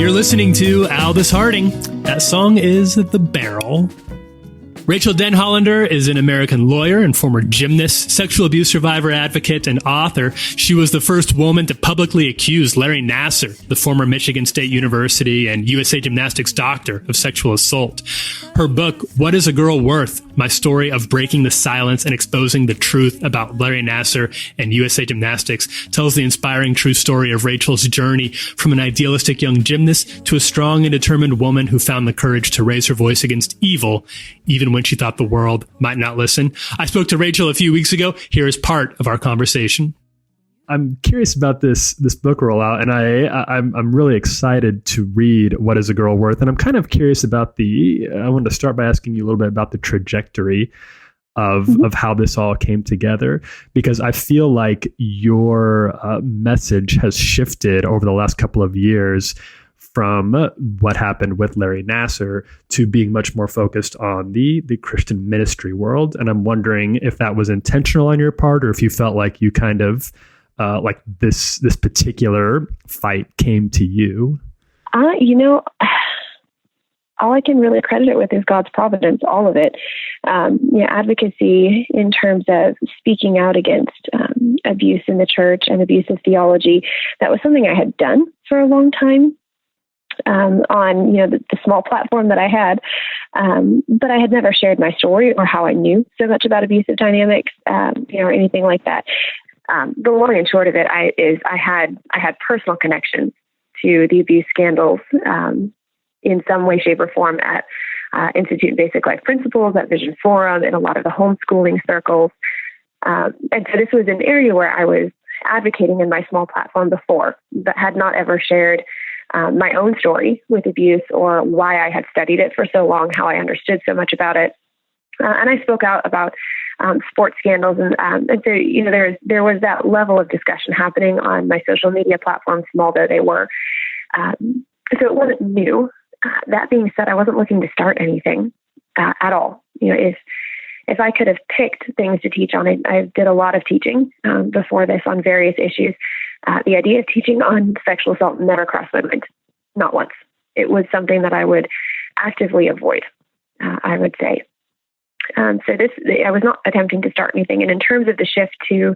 You're listening to Aldous Harding. That song is The Barrel. Rachael Denhollander is an American lawyer and former gymnast, sexual abuse survivor advocate, and author. She was the first woman to publicly accuse Larry Nassar, the former Michigan State University and USA Gymnastics doctor, of sexual assault. Her book, What is a Girl Worth? My Story of Breaking the Silence and Exposing the Truth About Larry Nassar and USA Gymnastics, tells the inspiring true story of Rachael's journey from an idealistic young gymnast to a strong and determined woman who found the courage to raise her voice against evil, even when she thought the world might not listen. I spoke to Rachael a few weeks ago. Here is part of our conversation. I'm curious about this book rollout, and I'm really excited to read What is a Girl Worth? And I'm kind of curious about I wanted to start by asking you a little bit about the trajectory of how this all came together, because I feel like your message has shifted over the last couple of years from what happened with Larry Nassar to being much more focused on the Christian ministry world. And I'm wondering if that was intentional on your part, or if you felt like you kind of like this particular fight came to you. All I can really credit it with is God's providence, all of it. Advocacy in terms of speaking out against abuse in the church and abusive theology, that was something I had done for a long time. On the small platform that I had, but I had never shared my story or how I knew so much about abusive dynamics, or anything like that. The long and short of it is I had personal connections to the abuse scandals in some way, shape, or form at Institute of Basic Life Principles, at Vision Forum, and a lot of the homeschooling circles. And so this was an area where I was advocating in my small platform before, but had not ever shared my own story with abuse, or why I had studied it for so long, how I understood so much about it. And I spoke out about sports scandals. And so, there was that level of discussion happening on my social media platforms, small though they were. So it wasn't new. That being said, I wasn't looking to start anything at all. If I could have picked things to teach on, I did a lot of teaching before this on various issues. The idea of teaching on sexual assault never crossed my mind, not once. It was something that I would actively avoid, I would say. So I was not attempting to start anything. And in terms of the shift to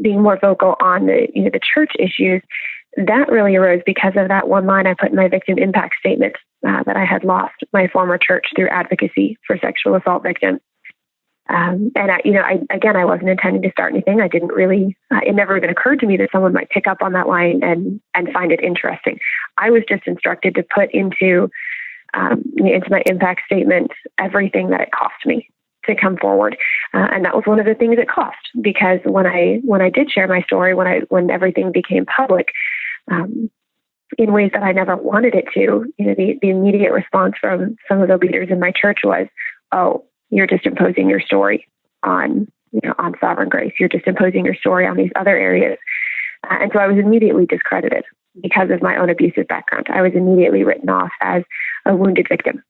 being more vocal on the church issues, that really arose because of that one line I put in my victim impact statement, that I had lost my former church through advocacy for sexual assault victims. And I wasn't intending to start anything. I didn't really, it never even occurred to me that someone might pick up on that line and find it interesting. I was just instructed to put into my impact statement everything that it cost me to come forward. And that was one of the things it cost, because when I did share my story, when everything became public, in ways that I never wanted it to, the immediate response from some of the leaders in my church was, "Oh, you're just imposing your story on Sovereign Grace. You're just imposing your story on these other areas." And so I was immediately discredited because of my own abusive background. I was immediately written off as a wounded victim.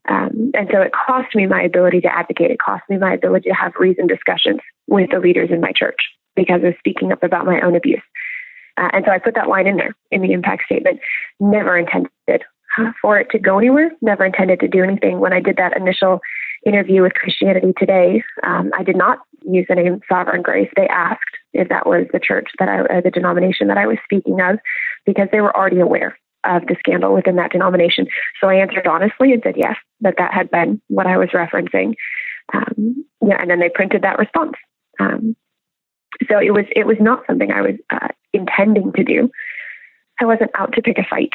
And so it cost me my ability to advocate. It cost me my ability to have reasoned discussions with the leaders in my church because of speaking up about my own abuse. And so I put that line in there in the impact statement. Never intended for it to go anywhere. Never intended to do anything. When I did that initial interview with Christianity Today, I did not use the name Sovereign Grace. They asked if that was the church the denomination that I was speaking of, because they were already aware of the scandal within that denomination. So I answered honestly and said yes, that had been what I was referencing. And then they printed that response. So it was not something I was intending to do. I wasn't out to pick a fight.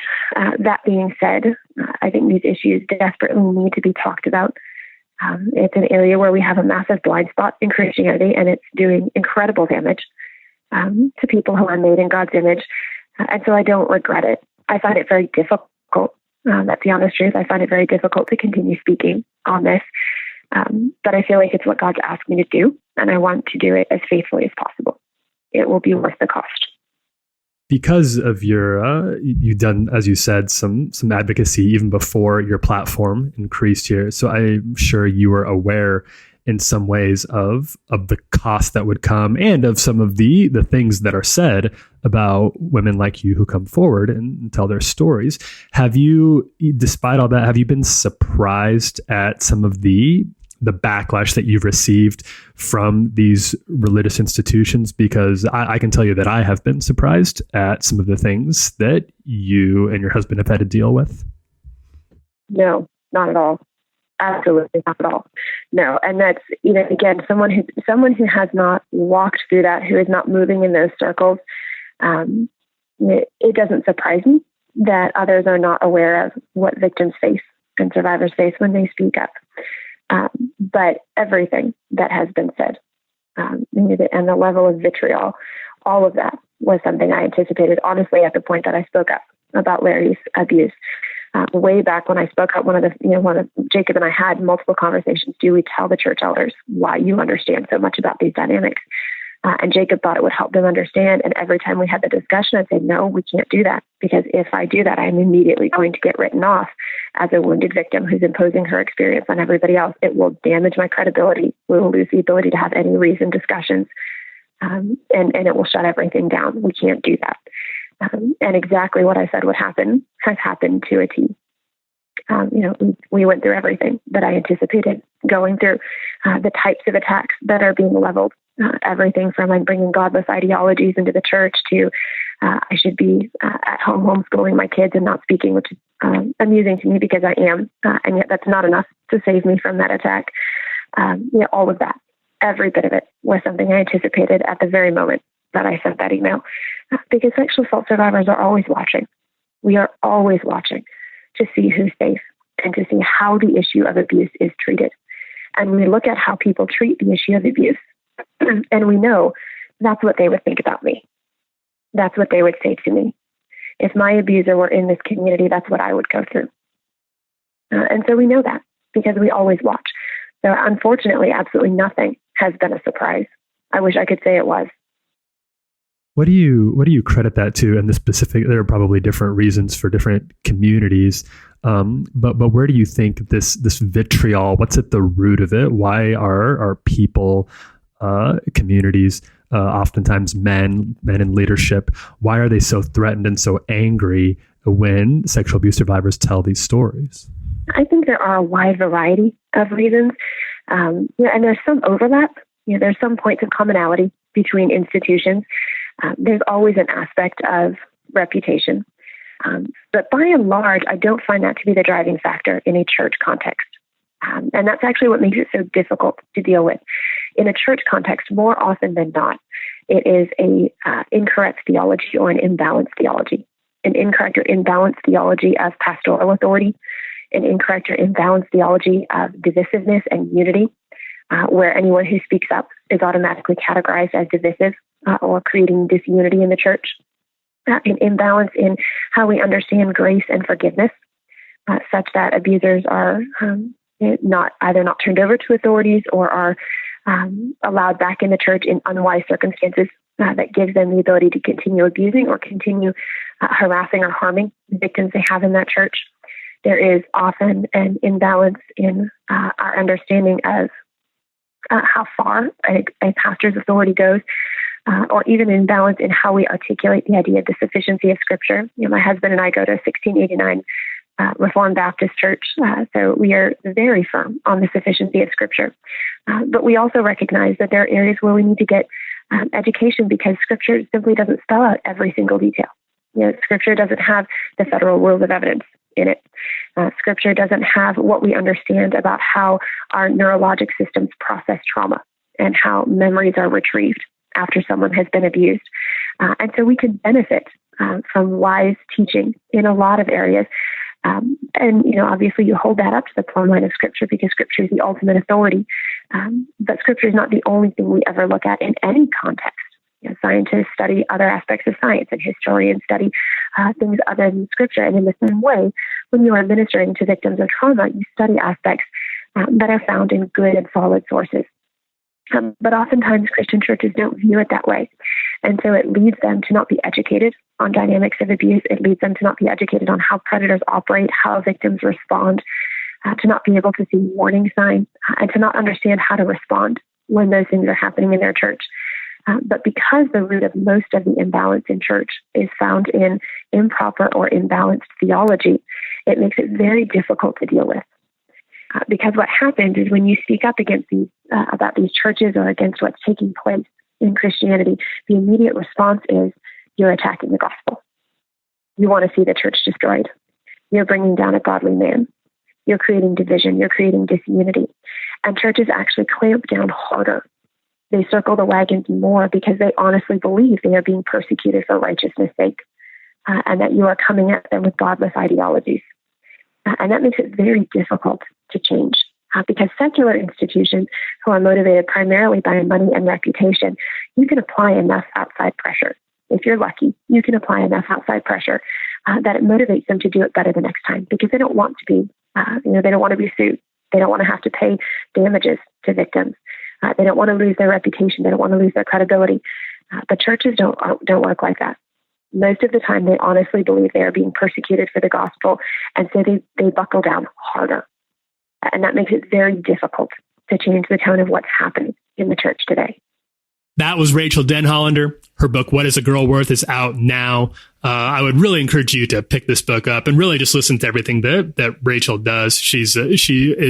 That being said, I think these issues desperately need to be talked about. It's an area where we have a massive blind spot in Christianity, and it's doing incredible damage to people who are made in God's image. And so I don't regret it. I find it very difficult. That's the honest truth. I find it very difficult to continue speaking on this. But I feel like it's what God's asked me to do, and I want to do it as faithfully as possible. It will be worth the cost. Because of your, you've done, as you said, some advocacy even before your platform increased here. So I'm sure you were aware in some ways of the cost that would come and of some of the things that are said about women like you who come forward and tell their stories. Have you, despite all that, have you been surprised at some of the backlash that you've received from these religious institutions? Because I can tell you that I have been surprised at some of the things that you and your husband have had to deal with. No, not at all. Absolutely not at all. No. And that's, again, someone who has not walked through that, who is not moving in those circles, it doesn't surprise me that others are not aware of what victims face and survivors face when they speak up. But everything that has been said, and the level of vitriol, all of that was something I anticipated, honestly, at the point that I spoke up about Larry's abuse. Way back when I spoke up, one of Jacob and I had multiple conversations. Do we tell the church elders why you understand so much about these dynamics? And Jacob thought it would help them understand. And every time we had the discussion, I'd say, no, we can't do that. Because if I do that, I'm immediately going to get written off as a wounded victim who's imposing her experience on everybody else. It will damage my credibility. We will lose the ability to have any reasoned discussions. And it will shut everything down. We can't do that. And exactly what I said would happen has happened to a T. We went through everything that I anticipated going through, the types of attacks that are being leveled, everything from like bringing godless ideologies into the church to I should be at home homeschooling my kids and not speaking, which is amusing to me because I am, and yet that's not enough to save me from that attack. All of that, every bit of it was something I anticipated at the very moment that I sent that email, because sexual assault survivors are always watching. We are always watching to see who's safe and to see how the issue of abuse is treated. And we look at how people treat the issue of abuse, and we know that's what they would think about me. That's what they would say to me. If my abuser were in this community, that's what I would go through. And so we know that because we always watch. So unfortunately, absolutely nothing has been a surprise. I wish I could say it was. What do you credit that to? And there are probably different reasons for different communities. But where do you think this vitriol, what's at the root of it? Why are people, communities, oftentimes men in leadership, why are they so threatened and so angry when sexual abuse survivors tell these stories? I think there are a wide variety of reasons. And there's some overlap. There's some points of commonality between institutions. There's always an aspect of reputation. But by and large, I don't find that to be the driving factor in a church context. And that's actually what makes it so difficult to deal with. In a church context, more often than not, it is a incorrect theology or an imbalanced theology. An incorrect or imbalanced theology of pastoral authority, an incorrect or imbalanced theology of divisiveness and unity, where anyone who speaks up is automatically categorized as divisive or creating disunity in the church. An imbalance in how we understand grace and forgiveness, such that abusers are not turned over to authorities or are allowed back in the church in unwise circumstances that gives them the ability to continue abusing or continue harassing or harming the victims they have in that church. There is often an imbalance in our understanding of how far a pastor's authority goes, or even an imbalance in how we articulate the idea of the sufficiency of Scripture. My husband and I go to 1689 Reformed Baptist Church, so we are very firm on the sufficiency of Scripture. But we also recognize that there are areas where we need to get education because Scripture simply doesn't spell out every single detail. Scripture doesn't have the federal rules of evidence in it. Scripture doesn't have what we understand about how our neurologic systems process trauma and how memories are retrieved after someone has been abused. And so we could benefit from wise teaching in a lot of areas. And, obviously you hold that up to the plumb line of Scripture because Scripture is the ultimate authority. But Scripture is not the only thing we ever look at in any context. Scientists study other aspects of science and historians study things other than Scripture. And in the same way, when you are ministering to victims of trauma, you study aspects that are found in good and solid sources. But oftentimes Christian churches don't view it that way. And so it leads them to not be educated on dynamics of abuse. It leads them to not be educated on how predators operate, how victims respond. to not be able to see warning signs, and to not understand how to respond when those things are happening in their church. But because the root of most of the imbalance in church is found in improper or imbalanced theology, it makes it very difficult to deal with. Because what happens is when you speak up against these, about these churches or against what's taking place in Christianity, the immediate response is you're attacking the gospel. You want to see the church destroyed. You're bringing down a godly man. You're creating division. You're creating disunity. And churches actually clamp down harder. They circle the wagons more because they honestly believe they are being persecuted for righteousness' sake, and that you are coming at them with godless ideologies. And that makes it very difficult to change because secular institutions who are motivated primarily by money and reputation, you can apply enough outside pressure. If you're lucky, you can apply enough outside pressure that it motivates them to do it better the next time because they don't want to be, they don't want to be sued. They don't want to have to pay damages to victims. They don't want to lose their reputation. They don't want to lose their credibility. But churches don't work like that. Most of the time, they honestly believe they are being persecuted for the gospel, and so they buckle down harder. And that makes it very difficult to change the tone of what's happening in the church today. That was Rachael Denhollander. Her book, What is a Girl Worth, is out now. I would really encourage you to pick this book up and really just listen to everything that Rachael does. She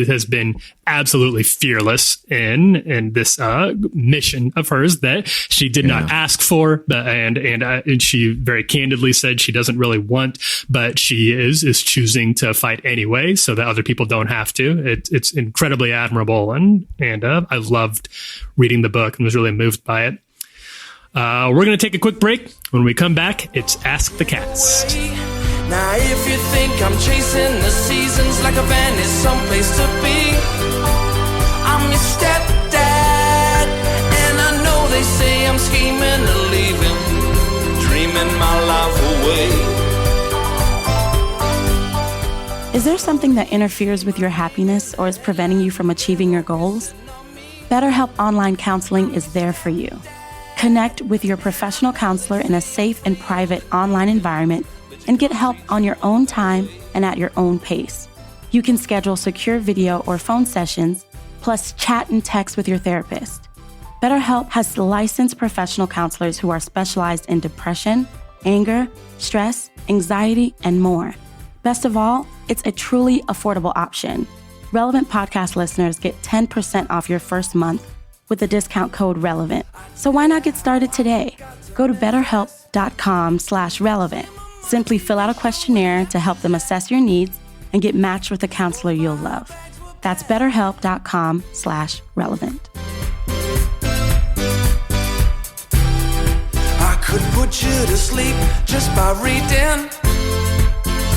has been absolutely fearless in this mission of hers that she did not ask for, and she very candidly said she doesn't really want, but she is choosing to fight anyway, so that other people don't have to. It's incredibly admirable, and I loved reading the book and was really moved by it. We're going to take a quick break. When we come back, it's Ask the Cast. Now if you think I'm chasing the seasons like a band is someplace to be, I'm your stepdad, and I know they say I'm scheming and leaving, dreaming my life away. Is there something that interferes with your happiness or is preventing you from achieving your goals? BetterHelp Online Counseling is there for you. Connect with your professional counselor in a safe and private online environment and get help on your own time and at your own pace. You can schedule secure video or phone sessions, plus chat and text with your therapist. BetterHelp has licensed professional counselors who are specialized in depression, anger, stress, anxiety, and more. Best of all, it's a truly affordable option. Relevant podcast listeners get 10% off your first month with the discount code RELEVANT. So why not get started today? Go to betterhelp.com/relevant. Simply fill out a questionnaire to help them assess your needs and get matched with a counselor you'll love. That's betterhelp.com/relevant. I could put you to sleep just by reading,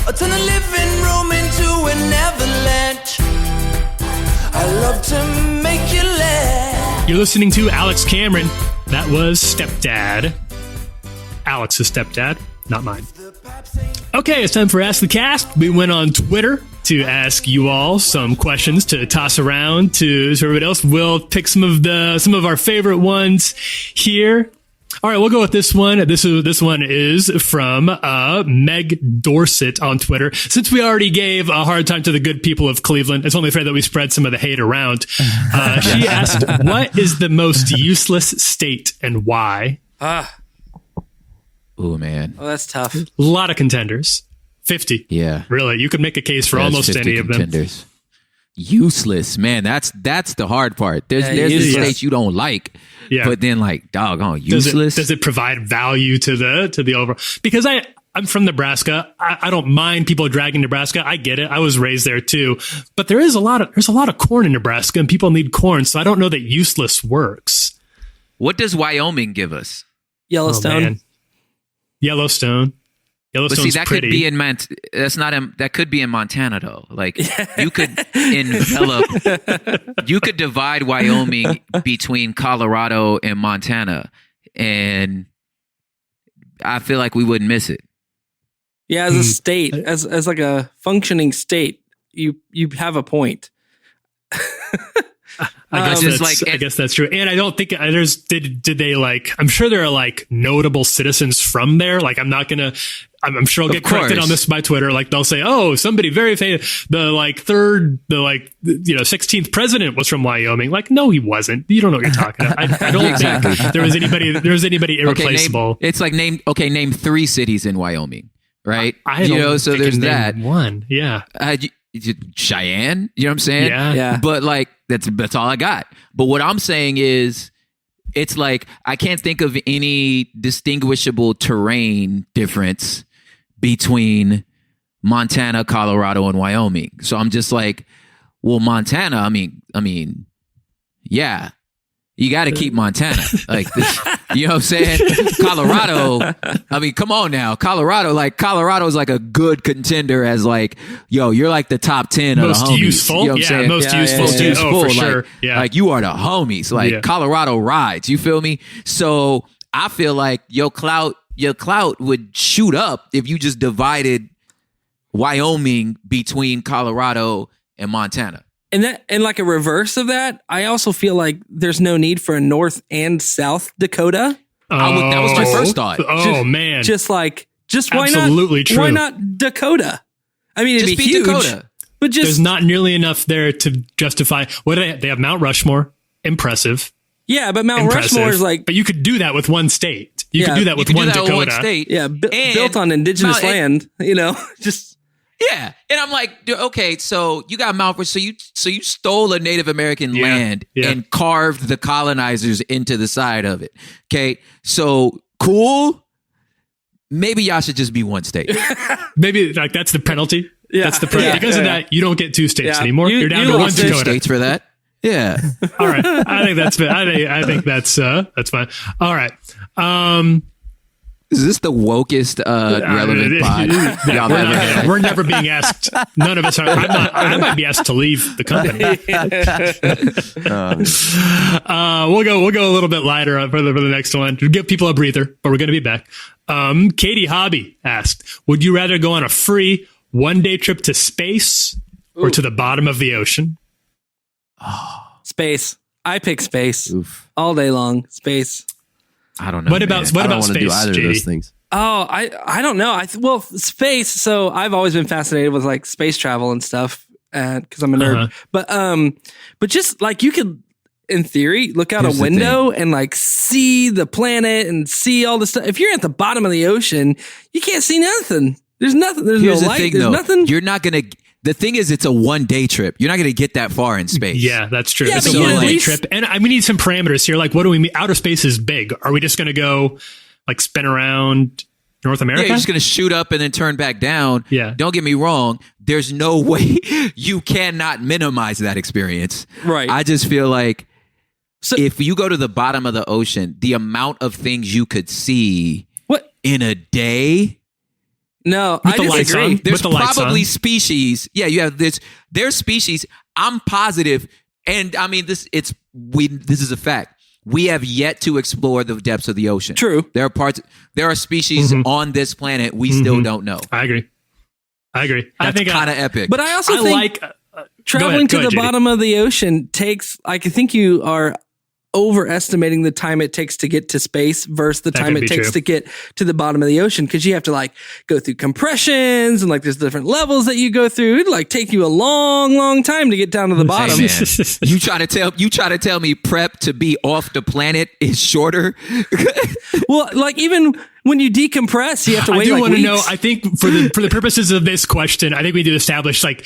or turn the living room into a Neverland. I love to make you laugh. You're listening to Alex Cameron. That was Stepdad. Alex's stepdad, not mine. Okay, it's time for Ask the Cast. We went on Twitter to ask you all some questions to toss around to everybody else. We'll pick some of our favorite ones here. All right, we'll go with this one. This one is from Meg Dorset on Twitter. Since we already gave a hard time to the good people of Cleveland, it's only fair that we spread some of the hate around. She asked, what is the most useless state and why? Oh, man. Oh, that's tough. A lot of contenders. 50. Yeah. Really, you could make a case for almost any of them. Contenders. Useless, man. That's the hard part. There's the states you don't like. Yeah. But then, like, doggone, useless. Does it provide value to the overall? Because I'm from Nebraska. I don't mind people dragging Nebraska. I get it. I was raised there too. But there's a lot of corn in Nebraska, and people need corn. So I don't know that useless works. What does Wyoming give us? Yellowstone. Yellowstone's but see, that pretty. Could be that could be in Montana though. Like you could you could divide Wyoming between Colorado and Montana, and I feel like we wouldn't miss it. Yeah, as a state, as like a functioning state, you have a point. I guess that's true. And I don't think did they like, I'm sure there are like notable citizens from there. Like, I'm not going to, I'm sure I'll get corrected on this by Twitter. Like they'll say, "Oh, somebody very famous, the 16th president was from Wyoming." Like, no, he wasn't. You don't know what you're talking about. I don't think there was anybody irreplaceable. Okay, it's like name 3 cities in Wyoming, right? I don't so think there's name that one. Yeah, Cheyenne. You know what I'm saying? Yeah. But like that's all I got. But what I'm saying is, it's like I can't think of any distinguishable terrain difference between Montana, Colorado, and Wyoming. So I'm just like, well, Montana, I mean, yeah, you got to keep Montana. Like this, you know what I'm saying? Colorado, I mean, come on now. Colorado is like a good contender as like, yo, you're like the top 10 most of the homies. Useful. You know what I'm saying? Most useful. Most useful. Oh, for like, sure. Yeah. Like you are the homies. Like Colorado rides. You feel me? So I feel like your clout would shoot up if you just divided Wyoming between Colorado and Montana. And like a reverse of that, I also feel like there's no need for a North and South Dakota. That was my first thought. Man. Just why Absolutely not? True. Why not Dakota? I mean, it'd just be be huge. Dakota. But there's not nearly enough there to justify. What do they have? They have Mount Rushmore. Impressive. Yeah, but Mount Rushmore is like. But you could do that with one state. You could do that with one Dakota. State. Yeah, built on indigenous land. Just. Yeah, and I'm like, okay, so you got Mount Rushmore, so you stole a Native American land and carved the colonizers into the side of it. Okay, so cool. Maybe y'all should just be one state. Maybe like that's the penalty. Yeah, that's the penalty. Because of that, you don't get 2 states anymore. You're down to 1 2 Dakota. States for that. Yeah. All right. I think that's fine. All right. Is this the wokest relevant pod y'all ever had? We're never being asked. None of us are. I might be asked to leave the company. We'll go a little bit lighter for the next one to give people a breather, but we're going to be back. Katie Hobby asked, would you rather go on a free 1-day trip to space or to the bottom of the ocean? Space. I pick space. All day long. Space. I don't know. What about space? I don't want to do either of those things. Oh, I don't know. Well, space. So I've always been fascinated with like space travel and stuff, because I'm a nerd. But just like you could, in theory, look out a window and like see the planet and see all the stuff. If you're at the bottom of the ocean, you can't see nothing. There's nothing. There's no light. There's nothing. You're not gonna. The thing is, it's a 1-day trip. You're not going to get that far in space. Yeah, that's true. Yeah, it's a 1-day trip. And we need some parameters here. Like, what do we mean? Outer space is big. Are we just going to go, like, spin around North America? Yeah, you're just going to shoot up and then turn back down. Yeah. Don't get me wrong. There's no way you cannot minimize that experience. Right. I just feel like if you go to the bottom of the ocean, the amount of things you could see in a day... No, I disagree. There's probably species. Yeah, you have this. There's species. I'm positive, and I mean this. This is a fact. We have yet to explore the depths of the ocean. True. There are species on this planet we still don't know. I agree. I think kind of epic. But I also think traveling to the bottom of the ocean takes. I think you are overestimating the time it takes to get to space versus the time it takes to get to the bottom of the ocean, because you have to like go through compressions and like there's different levels that you go through. It'd like take you a long time to get down to the bottom. Hey, you try to tell me prep to be off the planet is shorter. Well, like even when you decompress, you have to wait. I do want to know. I think for the purposes of this question, I think we need to establish like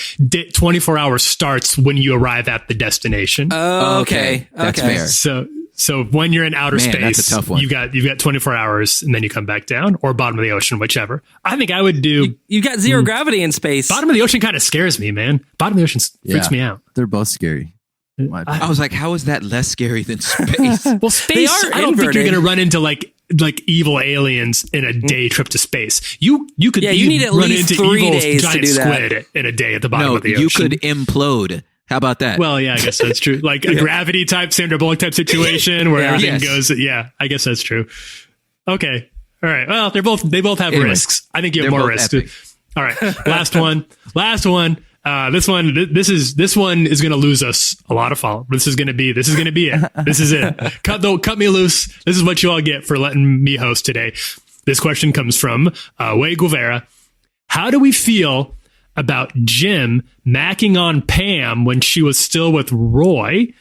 24 hours starts when you arrive at the destination. Okay, that's fair. So when you're in outer space, that's a tough one. You've got 24 hours, and then you come back down, or bottom of the ocean, whichever. I think I would do. You got zero gravity in space. Bottom of the ocean kind of scares me, man. Bottom of the ocean freaks me out. They're both scary. I was like, how is that less scary than space? Well, space. I don't think you're going to run into like evil aliens in a day trip to space. You could you need at run least into 3 evil days giant to do squid that. in a day at the bottom of the ocean. You could implode. How about that? Well, yeah, I guess that's true. Like a gravity type, Sandra Bullock type situation where everything goes. Yeah, I guess that's true. Okay. All right. Well, they both have risks. I think you have more risks. Epic. All right. Last one. This one is going to lose us a lot of follow. This is going to be it. This is it. Cut me loose. This is what you all get for letting me host today. This question comes from Way Guevara. How do we feel about Jim macking on Pam when she was still with Roy?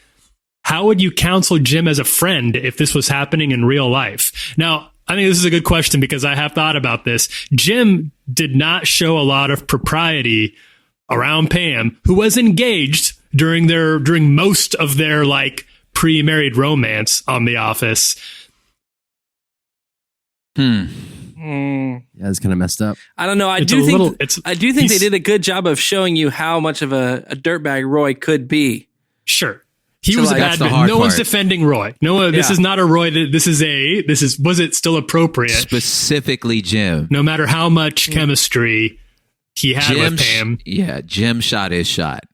How would you counsel Jim as a friend if this was happening in real life? Now, I think this is a good question because I have thought about this. Jim did not show a lot of propriety around Pam, who was engaged during most of their like pre-married romance on The Office. Yeah, it's kind of messed up. I don't know. I do think they did a good job of showing you how much of a dirtbag Roy could be. Sure. He was a bad man. No one's defending Roy. No, this is not a Roy. Was it still appropriate? Specifically Jim. No matter how much chemistry he had with Pam. Jim shot his shot.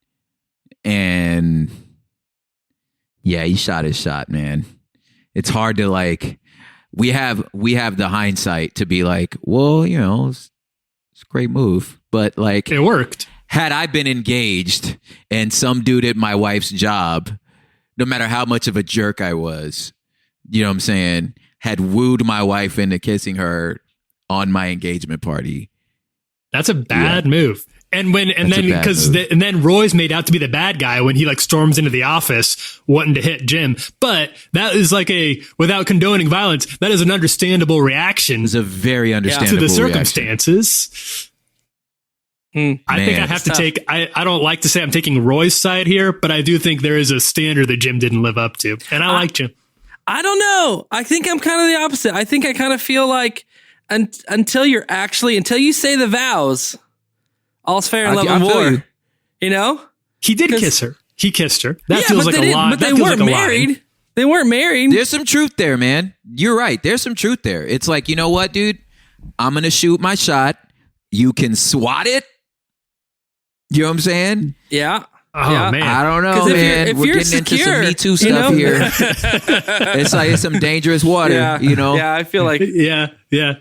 And yeah, he shot his shot, man. It's hard to like, we have the hindsight to be like, well, you know, it's a great move, but like it worked. Had I been engaged and some dude at my wife's job, no matter how much of a jerk I was, you know what I'm saying, had wooed my wife into kissing her on my engagement party. That's a bad move. And then Roy's made out to be the bad guy when he like storms into the office wanting to hit Jim. But that is like without condoning violence, that is an understandable reaction. It's a very understandable to the circumstances. I think I have to take, I don't like to say I'm taking Roy's side here, but I do think there is a standard that Jim didn't live up to. And I like Jim. I don't know. I think I'm kind of the opposite. I think I kind of feel like until you say the vows, all's fair in love and war. You know? He did kiss her. He kissed her. That feels like a lie. But they weren't married. They weren't married. There's some truth there, man. You're right. There's some truth there. It's like, you know what, dude? I'm going to shoot my shot. You can swat it. You know what I'm saying? Yeah. Oh, yeah. man. I don't know, man. If We're you're getting secure, into some Me Too stuff here. It's like it's some dangerous water, you know? Yeah, I feel like... Yeah.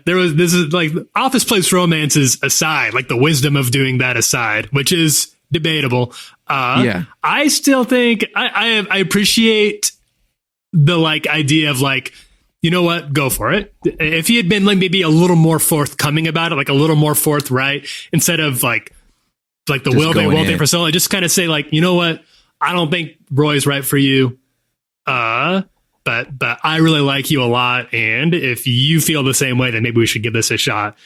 This is like office place romances aside, like the wisdom of doing that aside, which is debatable. I still think I appreciate the like idea of like, you know what, go for it. If he had been like maybe a little more forthcoming about it, like a little more forthright, instead of like the just will they for so long, just kind of say like, you know what, I don't think Roy's right for you. But I really like you a lot. And if you feel the same way, then maybe we should give this a shot.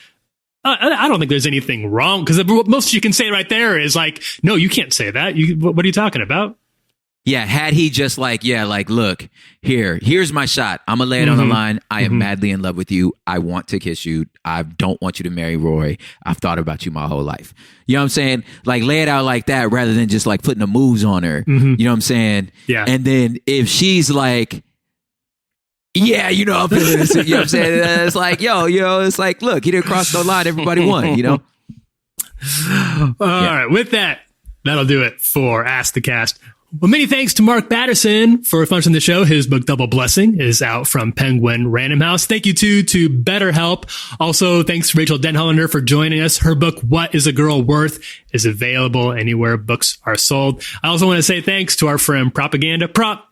I don't think there's anything wrong, because most you can say right there is like, no, you can't say that. What are you talking about? Yeah, had he just like, look, here's my shot. I'm going to lay it on the line. I am madly in love with you. I want to kiss you. I don't want you to marry Roy. I've thought about you my whole life. You know what I'm saying? Like, lay it out like that rather than just like putting the moves on her. You know what I'm saying? Yeah. And then if she's like, yeah, you know, I'm feeling this, you know what I'm saying? It's like, it's like, look, he didn't cross the line. Everybody won, you know? All right. With that, that'll do it for Ask the Cast. Well, many thanks to Mark Batterson for sponsoring the show. His book, Double Blessing, is out from Penguin Random House. Thank you, too, to BetterHelp. Also, thanks to Rachael Denhollander for joining us. Her book, What is a Girl Worth, is available anywhere books are sold. I also want to say thanks to our friend Propaganda. Prop,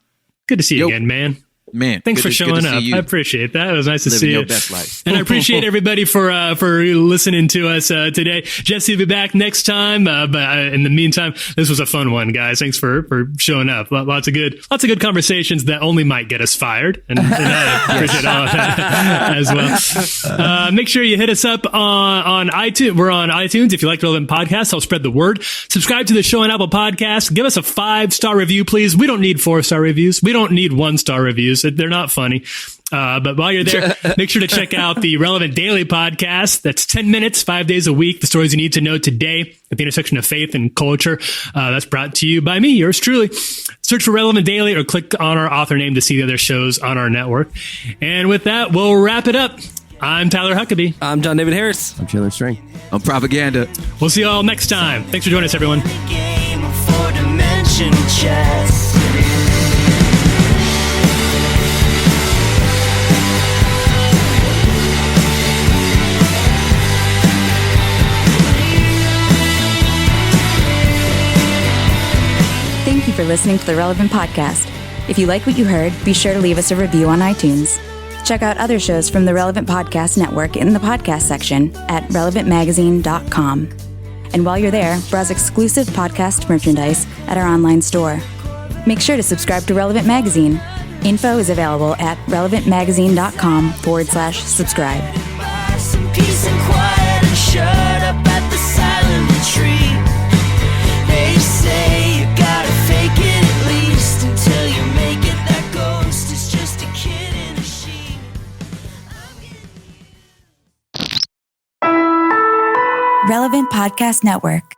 good to see you again, man. Man, thanks for showing up. I appreciate that. It was nice to see you. Best life. And I appreciate everybody for listening to us today. Jesse will be back next time. But in the meantime, this was a fun one, guys. Thanks for showing up. Lots of good conversations that only might get us fired. And I appreciate all of that as well. Make sure you hit us up on iTunes. We're on iTunes. If you like Relevant Podcasts, help spread the word. Subscribe to the show on Apple Podcasts. Give us a 5-star review, please. We don't need 4-star reviews. We don't need 1-star reviews. They're not funny. But while you're there, make sure to check out the Relevant Daily podcast. That's 10 minutes, 5 days a week. The stories you need to know today at the intersection of faith and culture. That's brought to you by me, yours truly. Search for Relevant Daily or click on our author name to see the other shows on our network. And with that, we'll wrap it up. I'm Tyler Huckabee. I'm John David Harris. I'm Chandler String. I'm Propaganda. We'll see you all next time. Thanks for joining us, everyone. Game of 4-dimension chess. Thank you for listening to the Relevant Podcast. If you like what you heard, be sure to leave us a review on iTunes. Check out other shows from the Relevant Podcast Network in the podcast section at relevantmagazine.com. And while you're there, browse exclusive podcast merchandise at our online store. Make sure to subscribe to Relevant Magazine. Info is available at relevantmagazine.com/subscribe. Some peace and quiet and shut up at the silent retreat. They say you gotta fake it at least until you make it. That ghost is just a kid in a sheet. Relevant Podcast Network.